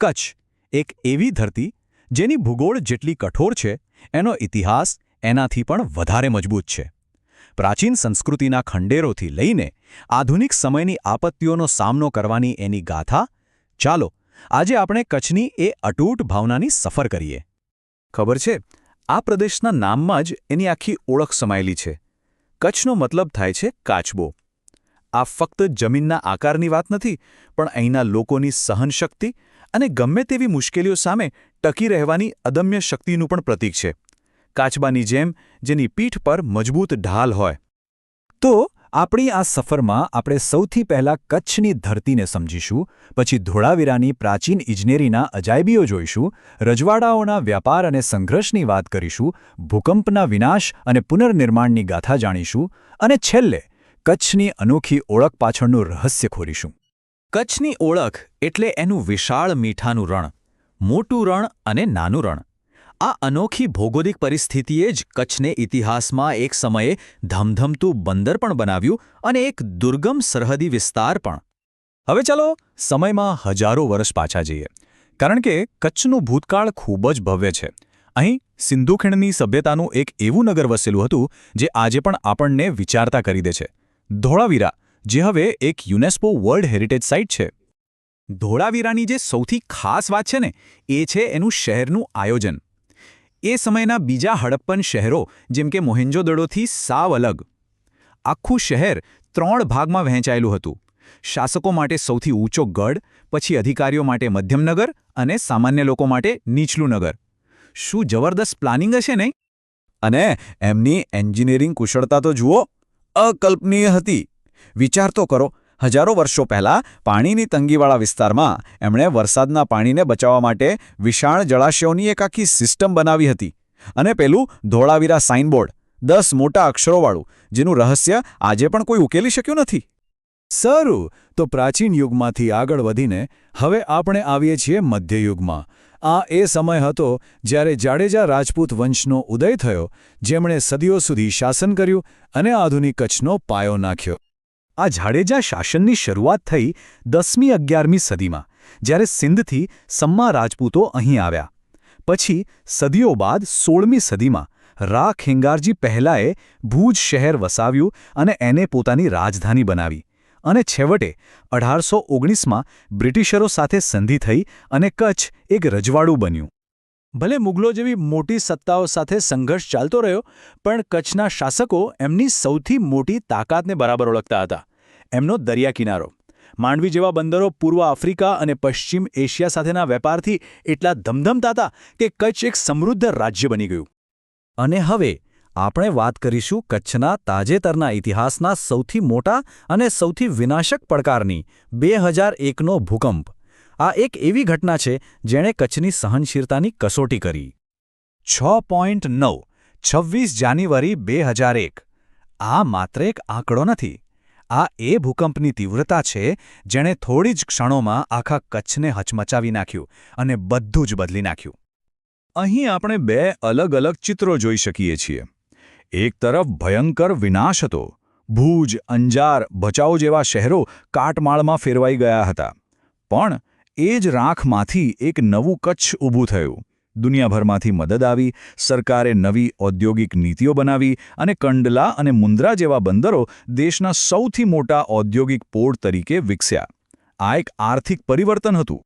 કચ્છ એક એવી ધરતી જેની ભૂગોળ જેટલી કઠોર છે એનો ઇતિહાસ એનાથી પણ વધારે મજબૂત છે. પ્રાચીન સંસ્કૃતિના ખંડેરોથી લઈને આધુનિક સમયની આપત્તિઓનો સામનો કરવાની એની ગાથા. ચાલો આજે આપણે કચ્છની એ અતૂટ ભાવનાની સફર કરીએ. ખબર છે, આ પ્રદેશના નામમાં જ એની આખી ઓળખ સમાયેલી છે. કચ્છનો મતલબ થાય છે કાચબો. આ ફક્ત જમીનના આકારની વાત નથી, પણ અહીંના લોકોની સહનશક્તિ અને ગમે તેવી મુશ્કેલીઓ સામે ટકી રહેવાની અદમ્ય શક્તિનું પણ પ્રતીક છે. કાચબાની જેમ જેની પીઠ પર મજબૂત ઢાલ હોય. તો આપણી આ સફરમાં આપણે સૌથી પહેલાં કચ્છની ધરતીને સમજીશું, પછી ધોળાવીરાની પ્રાચીન ઇજનેરીના અજાયબીઓ જોઈશું, રજવાડાઓના વ્યાપાર અને સંઘર્ષની વાત કરીશું, ભૂકંપના વિનાશ અને પુનર્નિર્માણની ગાથા જાણીશું, અને છેલ્લે કચ્છની અનોખી ઓળખ પાછળનું રહસ્ય ખોરીશું. કચ્છની ઓળખ એટલે એનું વિશાળ મીઠાનું રણ, મોટું રણ અને નાનું રણ. આ અનોખી ભૌગોલિક પરિસ્થિતિએ જ કચ્છને ઇતિહાસમાં એક સમયે ધમધમતું બંદર પણ બનાવ્યું અને એક દુર્ગમ સરહદી વિસ્તાર પણ. હવે ચાલો સમયમાં હજારો વર્ષ પાછા જઈએ, કારણ કે કચ્છનું ભૂતકાળ ખૂબ જ ભવ્ય છે. અહીં સિંધુ ખીણની સભ્યતાનું એક એવું નગર વસેલું હતું જે આજે પણ આપણને વિચારતા કરી દે છે. ધોળાવીરા, જે હવે એક યુનેસ્કો વર્લ્ડ હેરિટેજ સાઇટ છે. ધોળાવીરાની જે સૌથી ખાસ વાત છે ને, એ છે એનું શહેરનું આયોજન. એ સમયના બીજા હડપ્પન શહેરો જેમ કે મોહેન્જોદડોથી સાવ અલગ. આખું શહેર 3 ભાગમાં વહેંચાયેલું હતું. શાસકો માટે સૌથી ઊંચો ગઢ, પછી અધિકારીઓ માટે મધ્યમ નગર અને સામાન્ય લોકો માટે નીચલું નગર. શું જબરદસ્ત પ્લાનિંગ હશે નહીં? અને એમની એન્જિનિયરિંગ કુશળતા તો જુઓ, અકલ્પનીય હતી. વિચાર તો કરો, હજારો વર્ષો પહેલાં પાણીની તંગીવાળા વિસ્તારમાં એમણે વરસાદના પાણીને બચાવવા માટે વિશાળ જળાશયોની એક આખી સિસ્ટમ બનાવી હતી. અને પેલું ધોળાવીરા સાઇનબોર્ડ, 10 મોટા અક્ષરોવાળું, જેનું રહસ્ય આજે પણ કોઈ ઉકેલી શક્યું નથી. સારું, તો પ્રાચીન યુગમાંથી આગળ વધીને હવે આપણે આવીએ છીએ મધ્યયુગમાં. આ એ સમય હતો જ્યારે જાડેજા રાજપૂત વંશનો ઉદય થયો, જેમણે સદીઓ સુધી શાસન કર્યું અને આધુનિક કચ્છનો પાયો નાખ્યો. આ જાડેજા શાસનની શરૂઆત થઈ 10મી-11મી સદીમાં, જ્યારે સિંધથી સમા રાજપૂતો અહીં આવ્યા. પછી સદીઓ બાદ 16મી સદીમાં રા ખેંગારજી પહેલાએ ભુજ શહેર વસાવ્યું અને એને પોતાની રાજધાની બનાવી. અને છેવટે 1819માં બ્રિટિશરો સાથે સંધિ થઈ અને કચ્છ એક રજવાડું બન્યું. ભલે મુગલો જેવી મોટી સત્તાઓ સાથે સંઘર્ષ ચાલતો રહ્યો, પણ કચ્છના શાસકો એમની સૌથી મોટી તાકાતને બરાબર ઓળખતા હતા. એમનો દરિયા કિનારો. માંડવી જેવા બંદરો પૂર્વ આફ્રિકા અને પશ્ચિમ એશિયા સાથેના વેપારથી એટલા ધમધમતા હતા કે કચ્છ એક સમૃદ્ધ રાજ્ય બની ગયું. અને હવે આપણે વાત કરીશું કચ્છના તાજેતરના ઇતિહાસના સૌથી મોટા અને સૌથી વિનાશક પડકારની, 2001નો ભૂકંપ. આ એક એવી ઘટના છે જેણે કચ્છની સહનશીલતાની કસોટી કરી. 6.9 26 જાન્યુઆરી 2001. આ માત્ર એક આંકડો નથી. આ એ ભૂકંપની તીવ્રતા છે જેણે થોડી જ ક્ષણોમાં આખા કચ્છને હચમચાવી નાખ્યું અને બધું જ બદલી નાખ્યું. અહીં આપણે 2 અલગ અલગ ચિત્રો જોઈ શકીએ છીએ. એક તરફ ભયંકર વિનાશ હતો. ભુજ, અંજાર, ભચાઉ જેવા શહેરો કાટમાળમાં ફેરવાઈ ગયા હતા. પણ એ જ રાખમાંથી એક નવું કચ્છ ઊભું થયું. દુનિયાભરમાંથી મદદ આવી, સરકારે નવી ઔદ્યોગિક નીતિઓ બનાવી અને કંડલા અને મુન્દ્રા જેવા બંદરો દેશના સૌથી મોટા ઔદ્યોગિક પોર્ટ તરીકે વિકસ્યા. આ એક આર્થિક પરિવર્તન હતું.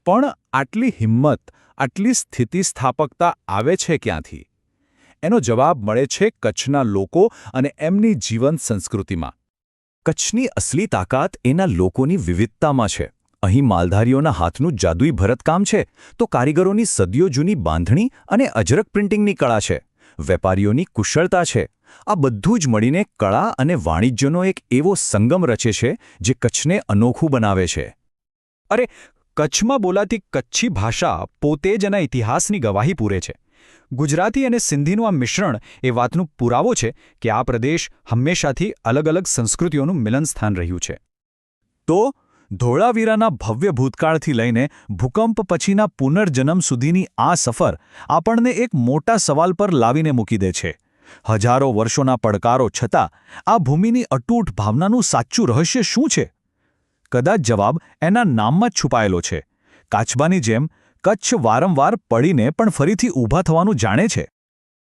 પણ આટલી હિંમત, આટલી સ્થિતિસ્થાપકતા આવે છે ક્યાંથી? એનો જવાબ મળે છે કચ્છના લોકો અને એમની જીવંત સંસ્કૃતિમાં. કચ્છની અસલી તાકાત એના લોકોની વિવિધતામાં છે. અહીં માલધારીઓના હાથનું જાદુઈ ભરતકામ છે, તો કારીગરોની સદીઓ જૂની બાંધણી અને અજરક પ્રિન્ટિંગની કળા છે. વેપારીઓની કુશળતા છે. આ બધું જ મળીને કળા અને વાણિજ્યનો એક એવો સંગમ રચે છે જે કચ્છને અનોખું બનાવે છે. અરે, કચ્છમાં બોલાતી કચ્છી ભાષા પોતે જ એના ઇતિહાસની ગવાહી પૂરે છે. ગુજરાતી અને સિંધીનું આ મિશ્રણ એ વાતનો પુરાવો છે કે આ પ્રદેશ હંમેશાથી અલગ અલગ સંસ્કૃતિઓનું મિલનસ્થાન રહ્યું છે. તો ધોળાવીરાના ભવ્ય ભૂતકાળથી લઈને ભૂકંપ પછીના પુનર્જન્મ સુધીની આ સફર આપણને એક મોટા સવાલ પર લાવીને મૂકી દે છે. હજારો વર્ષોના પડકારો છતાં આ ભૂમિની અતૂટ ભાવનાનું સાચું રહસ્ય શું છે? કદાચ જવાબ એના નામમાં જ છુપાયેલો છે. કાચબાની જેમ કચ્છ વારંવાર પડીને પણ ફરીથી ઊભા થવાનું જાણે છે.